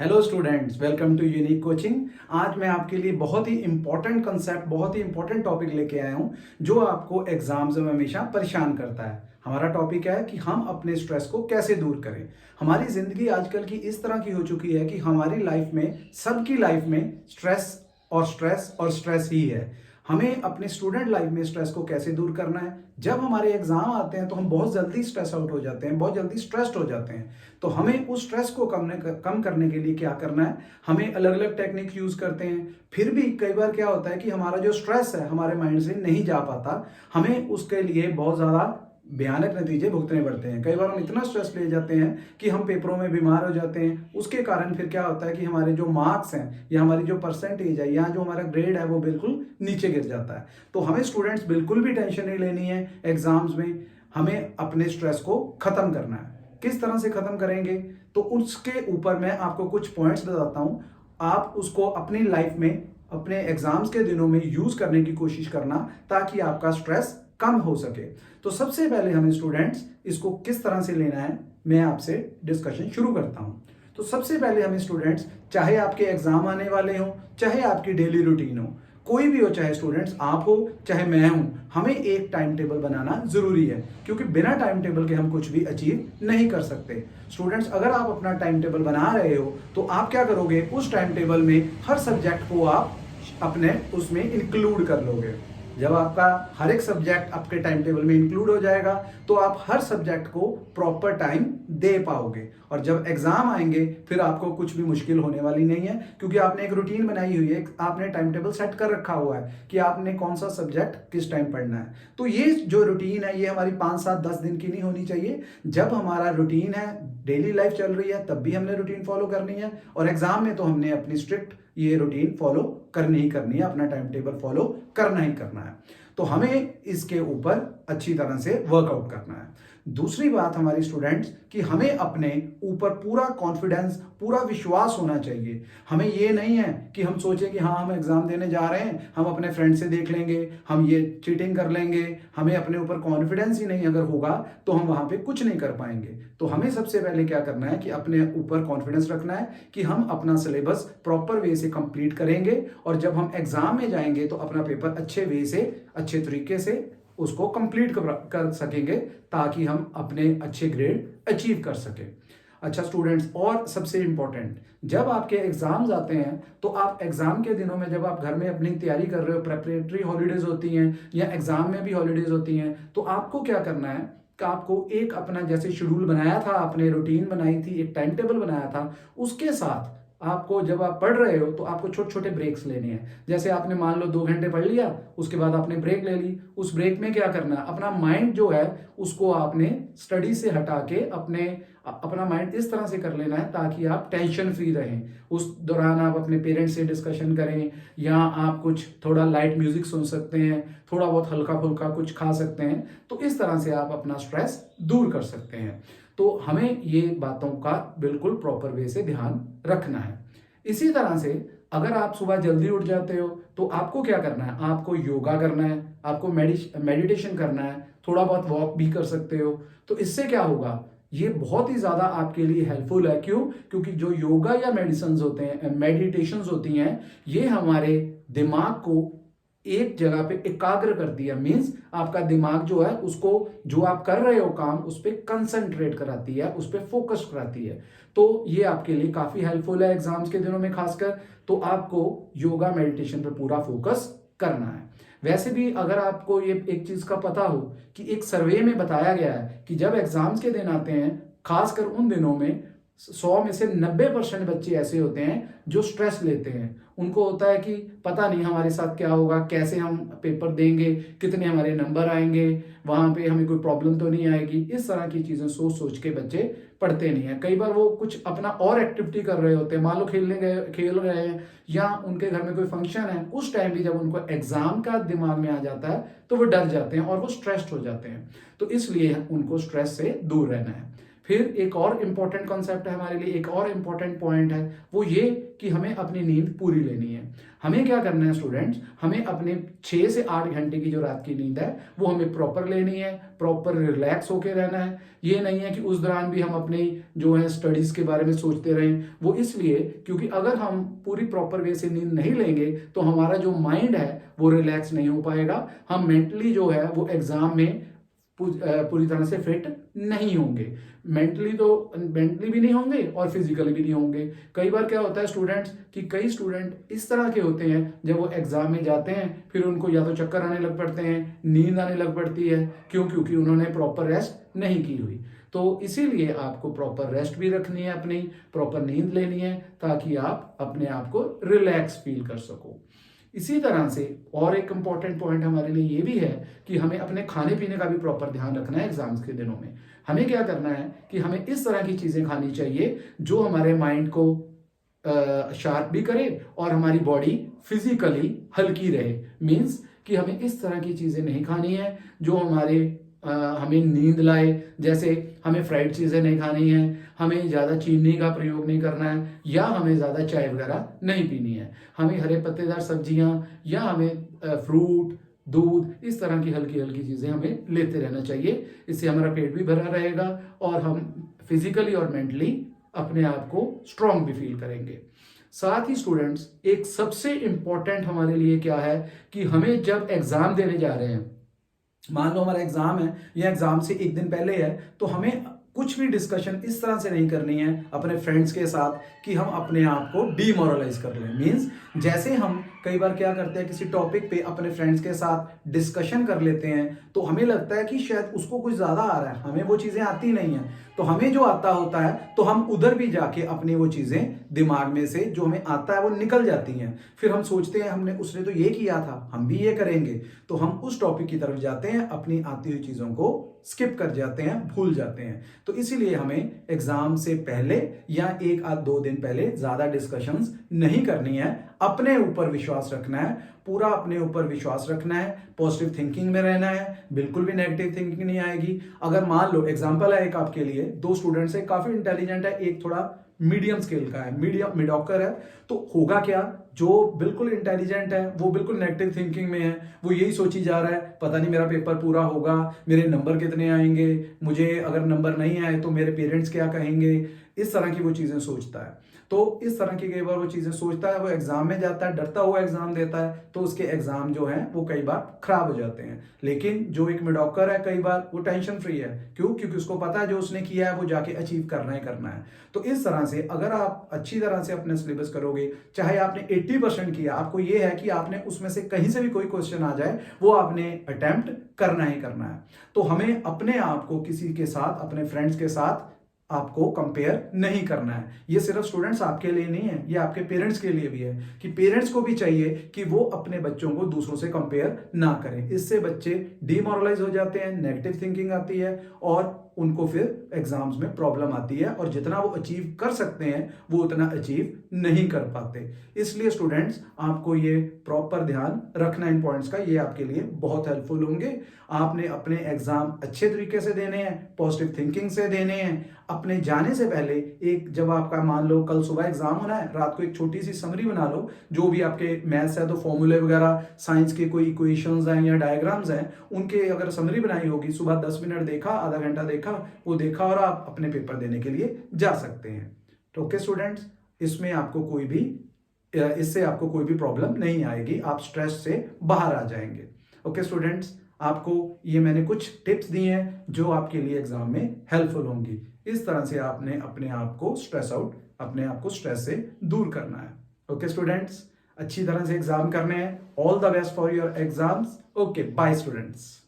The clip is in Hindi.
Hello students, welcome to unique coaching. आज मैं आपके लिए बहुत ही इंपॉर्टेंट कंसेप्ट, बहुत ही इंपॉर्टेंट टॉपिक लेके आया हूं जो आपको एग्जाम्स में हमेशा परेशान करता है। हमारा टॉपिक है कि हम अपने स्ट्रेस को कैसे दूर करें। हमारी जिंदगी आजकल की इस तरह की हो चुकी है कि हमारी लाइफ में, सबकी लाइफ में स्ट्रेस और स्ट्रेस और स्ट्रेस ही है। हमें अपने स्टूडेंट लाइफ में स्ट्रेस को कैसे दूर करना है। जब हमारे एग्जाम आते हैं तो हम बहुत जल्दी स्ट्रेस आउट हो जाते हैं, बहुत जल्दी स्ट्रेस्ड हो जाते हैं। तो हमें उस स्ट्रेस को कम करने के लिए क्या करना है, हमें अलग अलग टेक्निक यूज करते हैं। फिर भी कई बार क्या होता है कि हमारा जो स्ट्रेस है हमारे माइंड से नहीं जा पाता। हमें उसके लिए बहुत ज्यादा भयानक नतीजे भुगतने पड़ते हैं। कई बार हम इतना स्ट्रेस ले जाते हैं कि हम पेपरों में बीमार हो जाते हैं। उसके कारण फिर क्या होता है कि हमारे जो मार्क्स हैं या हमारी जो परसेंटेज है या जो हमारा ग्रेड है वो बिल्कुल नीचे गिर जाता है। तो हमें स्टूडेंट्स बिल्कुल भी टेंशन नहीं लेनी है एग्जाम्स में। हमें अपने स्ट्रेस को खत्म करना है। किस तरह से खत्म करेंगे, तो उसके ऊपर मैं आपको कुछ पॉइंट्स बताता हूं। आप उसको अपनी लाइफ में, अपने एग्जाम्स के दिनों में यूज करने की कोशिश करना ताकि आपका स्ट्रेस कम हो सके। तो सबसे पहले हमें स्टूडेंट्स इसको किस तरह से लेना है, मैं आपसे डिस्कशन शुरू करता हूं। तो सबसे पहले हमें स्टूडेंट्स, चाहे आपके एग्जाम आने वाले हो, चाहे आपकी डेली रूटीन हो, कोई भी हो, चाहे स्टूडेंट्स आप हो चाहे मैं हूं, हमें एक टाइम टेबल बनाना जरूरी है। क्योंकि बिना टाइम टेबल के हम कुछ भी अचीव नहीं कर सकते। स्टूडेंट्स, अगर आप अपना टाइम टेबल बना रहे हो तो आप क्या करोगे, उस टाइम टेबल में हर सब्जेक्ट को आप अपने उसमें इंक्लूड कर लोगे। जब आपका हर एक सब्जेक्ट आपके टाइम टेबल में इंक्लूड हो जाएगा तो आप हर सब्जेक्ट को प्रॉपर टाइम दे पाओगे। और जब एग्जाम आएंगे फिर आपको कुछ भी मुश्किल होने वाली नहीं है, क्योंकि आपने एक रूटीन बनाई हुई है, आपने टाइम टेबल सेट कर रखा हुआ है कि आपने कौन सा सब्जेक्ट किस टाइम पढ़ना है। तो ये जो रूटीन है ये हमारी 5 7 10 दिन की नहीं होनी चाहिए। जब हमारा रूटीन है, डेली लाइफ चल रही है, तब भी हमने रूटीन फॉलो करनी है। और एग्जाम में तो हमने अपनी स्ट्रिक्ट ये रूटीन फॉलो करनी ही करनी है, अपना टाइम टेबल फॉलो करना ही करना है। तो हमें इसके ऊपर अच्छी तरह से वर्कआउट करना है। दूसरी बात हमारी स्टूडेंट्स, कि हमें अपने ऊपर पूरा कॉन्फिडेंस, पूरा विश्वास होना चाहिए। हमें ये नहीं है कि हम सोचें कि हाँ हम एग्जाम देने जा रहे हैं, हम अपने फ्रेंड से देख लेंगे, हम ये चीटिंग कर लेंगे। हमें अपने ऊपर कॉन्फिडेंस ही नहीं अगर होगा तो हम वहां पे कुछ नहीं कर पाएंगे। तो हमें सबसे पहले क्या करना है कि अपने ऊपर कॉन्फिडेंस रखना है कि हम अपना सिलेबस प्रॉपर वे से कंप्लीट करेंगे। और जब हम एग्जाम में जाएंगे तो अपना पेपर अच्छे वे से, अच्छे तरीके से उसको कंप्लीट कर सकेंगे ताकि हम अपने अच्छे ग्रेड अचीव कर सके। अच्छा स्टूडेंट्स, और सबसे इंपॉर्टेंट, जब आपके एग्जाम्स आते हैं तो आप एग्जाम के दिनों में जब आप घर में अपनी तैयारी कर रहे हो, प्रेपरेटरी हॉलीडेज होती हैं या एग्जाम में भी हॉलीडेज होती हैं, तो आपको क्या करना है कि आपको एक अपना जैसे शेड्यूल बनाया था, आपने रूटीन बनाई थी, एक टाइम टेबल बनाया था, उसके साथ आपको जब आप पढ़ रहे हो तो आपको छोटे छोटे ब्रेक्स लेने हैं। जैसे आपने मान लो 2 घंटे पढ़ लिया, उसके बाद आपने ब्रेक ले ली। उस ब्रेक में क्या करना है, अपना माइंड जो है उसको आपने स्टडी से हटा के अपना माइंड इस तरह से कर लेना है ताकि आप टेंशन फ्री रहें। उस दौरान आप अपने पेरेंट्स से डिस्कशन करें, या आप कुछ थोड़ा लाइट म्यूजिक सुन सकते हैं, थोड़ा बहुत हल्का फुल्का कुछ खा सकते हैं। तो इस तरह से आप अपना स्ट्रेस दूर कर सकते हैं। तो हमें ये बातों का बिल्कुल प्रॉपर वे से ध्यान रखना है। इसी तरह से अगर आप सुबह जल्दी उठ जाते हो तो आपको क्या करना है, आपको योगा करना है, आपको मेडिटेशन करना है, थोड़ा बहुत वॉक भी कर सकते हो। तो इससे क्या होगा, ये बहुत ही ज्यादा आपके लिए हेल्पफुल है। क्यों? क्योंकि जो योगा या मेडिटेशंस होती हैं, ये हमारे दिमाग को एक जगह पे एकाग्र करती है। मींस आपका दिमाग जो है उसको, जो आप कर रहे हो काम, उस पर कंसंट्रेट कराती है, उस पर फोकस कराती है। तो ये आपके लिए काफी हेल्पफुल है एग्जाम्स के दिनों में खासकर। तो आपको योगा मेडिटेशन पे पूरा फोकस करना है। वैसे भी अगर आपको ये एक चीज का पता हो कि एक सर्वे में बताया गया है कि जब एग्जाम्स के दिन आते हैं, खासकर उन दिनों में 100 में से 90% बच्चे ऐसे होते हैं जो स्ट्रेस लेते हैं। उनको होता है कि पता नहीं हमारे साथ क्या होगा, कैसे हम पेपर देंगे, कितने हमारे नंबर आएंगे, वहां पे हमें कोई प्रॉब्लम तो नहीं आएगी। इस तरह की चीजें सोच सोच के बच्चे पढ़ते नहीं है। कई बार वो कुछ अपना और एक्टिविटी कर रहे होते हैं, मान लो खेल रहे हैं, या उनके घर में कोई फंक्शन है, उस टाइम भी जब उनको एग्जाम का दिमाग में आ जाता है तो वो डर जाते हैं और वो स्ट्रेस्ड हो जाते हैं। तो इसलिए उनको स्ट्रेस से दूर रहना है। फिर एक और इम्पॉर्टेंट कॉन्सेप्ट है हमारे लिए, एक और इम्पॉर्टेंट पॉइंट है, वो ये कि हमें अपनी नींद पूरी लेनी है। हमें क्या करना है स्टूडेंट्स, हमें अपने 6 से 8 घंटे की जो रात की नींद है वो हमें प्रॉपर लेनी है, प्रॉपर रिलैक्स होके रहना है। ये नहीं है कि उस दौरान भी हम अपनी जो है स्टडीज के बारे में सोचते रहें। वो इसलिए क्योंकि अगर हम पूरी प्रॉपर वे से नींद नहीं लेंगे तो हमारा जो माइंड है वो रिलैक्स नहीं हो पाएगा, हम मेंटली जो है वो एग्जाम में पूरी तरह से फिट नहीं होंगे। मेंटली भी नहीं होंगे और फिजिकली भी नहीं होंगे। कई बार क्या होता है स्टूडेंट्स कि कई स्टूडेंट इस तरह के होते हैं, जब वो एग्जाम में जाते हैं फिर उनको या तो चक्कर आने लग पड़ते हैं, नींद आने लग पड़ती है। क्यों? क्योंकि उन्होंने प्रॉपर रेस्ट नहीं की हुई। तो इसीलिए आपको प्रॉपर रेस्ट भी रखनी है, अपनी प्रॉपर नींद लेनी है, ताकि आप अपने आप को रिलैक्स फील कर सको। इसी तरह से और एक इंपॉर्टेंट पॉइंट हमारे लिए ये भी है कि हमें अपने खाने पीने का भी प्रॉपर ध्यान रखना है। एग्जाम्स के दिनों में हमें क्या करना है कि हमें इस तरह की चीजें खानी चाहिए जो हमारे माइंड को शार्प भी करे और हमारी बॉडी फिजिकली हल्की रहे। मीन्स कि हमें इस तरह की चीजें नहीं खानी है जो हमें नींद लाए। जैसे हमें फ्राइड चीजें नहीं खानी है, हमें ज्यादा चीनी का प्रयोग नहीं करना है, या हमें ज्यादा चाय वगैरह नहीं पीनी है। हमें हरे पत्तेदार सब्जियां या हमें फ्रूट, दूध, इस तरह की हल्की हल्की चीजें हमें लेते रहना चाहिए। इससे हमारा पेट भी भरा रहेगा और हम फिजिकली और मेंटली अपने आप को स्ट्रांग भी फील करेंगे। साथ ही स्टूडेंट्स एक सबसे इंपॉर्टेंट हमारे लिए क्या है कि हमें जब एग्जाम देने जा रहे हैं, मान लो हमारा एग्जाम है या एग्जाम से एक दिन पहले है, तो हमें कुछ भी डिस्कशन इस तरह से नहीं करनी है अपने फ्रेंड्स के साथ कि हम अपने आप को डीमोरलाइज कर लें। मीन्स जैसे हम कई बार क्या करते हैं, किसी टॉपिक पे अपने फ्रेंड्स के साथ डिस्कशन कर लेते हैं तो हमें लगता है कि शायद उसको कुछ ज्यादा आ रहा है, हमें वो चीजें आती नहीं है। तो हमें जो आता होता है तो हम उधर भी जाके अपनी वो चीजें दिमाग में से जो हमें आता है वो निकल जाती हैं। फिर हम सोचते हैं हमने उसने तो ये किया था, हम भी ये करेंगे, तो हम उस टॉपिक की तरफ जाते हैं, अपनी आती हुई चीजों को स्किप कर जाते हैं, भूल जाते हैं। तो इसीलिए हमें एग्जाम से पहले या 1 आध 2 दिन पहले ज्यादा डिस्कशंस नहीं करनी है। अपने ऊपर विश्वास रखना है, पूरा अपने ऊपर विश्वास रखना है, पॉजिटिव थिंकिंग में रहना है, बिल्कुल भी नेगेटिव थिंकिंग नहीं आएगी। अगर मान लो एग्जांपल है एक आपके लिए, 2 स्टूडेंट्स है, काफी इंटेलिजेंट है, एक थोड़ा मीडियम स्केल का है, मीडियम मिडॉकर है, तो होगा क्या, जो बिल्कुल इंटेलिजेंट है वो बिल्कुल नेगेटिव थिंकिंग में है, वो यही सोची जा रहा है पता नहीं मेरा पेपर पूरा होगा, मेरे नंबर कितने आएंगे, मुझे अगर नंबर नहीं आए तो मेरे पेरेंट्स क्या कहेंगे, इस तरह की वो चीजें सोचता है। तो इस तरह की कई बार वो चीजें सोचता है, वो एग्जाम में जाता है, डरता हुआ एग्जाम देता है, तो उसके एग्जाम जो है वो कई बार खराब हो जाते हैं। लेकिन जो एक मिडॉकर है कई बार वो टेंशन फ्री है। क्यों? क्योंकि उसको पता है जो उसने किया है वो जाके अचीव करना ही करना है। तो इस तरह से अगर आप अच्छी तरह से अपने सिलेबस करोगे, चाहे आपने 80% किया, आपको ये है कि आपने उसमें से कहीं से भी कोई क्वेश्चन आ जाए वो आपने अटेम्प्ट करना ही करना है। तो हमें अपने आप को किसी के साथ, अपने फ्रेंड्स के साथ आपको कंपेयर नहीं करना है। ये सिर्फ स्टूडेंट्स आपके लिए नहीं है, ये आपके पेरेंट्स के लिए भी है कि पेरेंट्स को भी चाहिए कि वो अपने बच्चों को दूसरों से कंपेयर ना करें। इससे बच्चे डीमोरलाइज हो जाते हैं, नेगेटिव थिंकिंग आती है और उनको फिर एग्जाम्स में प्रॉब्लम आती है और जितना वो अचीव कर सकते हैं वो उतना अचीव नहीं कर पाते। इसलिए स्टूडेंट्स आपको ये प्रॉपर ध्यान रखना इन पॉइंट्स का, ये आपके लिए बहुत हेल्पफुल होंगे। आपने अपने एग्जाम अच्छे तरीके से देने हैं, पॉजिटिव थिंकिंग से देने हैं। अपने जाने से पहले एक, जब आपका मान लो कल सुबह एग्जाम होना है, रात को एक छोटी सी समरी बना लो, जो भी आपके मैथ्स है तो फॉर्मूले वगैरह, साइंस के कोई इक्वेशंस हैं या डायग्राम्स हैं, उनके अगर समरी बनाई होगी, सुबह 10 मिनट देखा, आधा घंटा देखा, वो देखा और आप अपने पेपर देने के लिए जा सकते हैं। तो ओके स्टूडेंट्स, इसमें आपको कोई भी इससे आपको कोई भी प्रॉब्लम नहीं आएगी, आप स्ट्रेस से बाहर आ जाएंगे। ओके स्टूडेंट्स, आपको ये मैंने कुछ टिप्स दिए हैं जो आपके लिए एग्जाम में हेल्पफुल होंगी। इस तरह से आपने अपने आप को अपने आप को स्ट्रेस से दूर करना है। ओके स्टूडेंट्स, अच्छी तरह से एग्जाम करने हैं। All the best for your exams. Okay, bye students.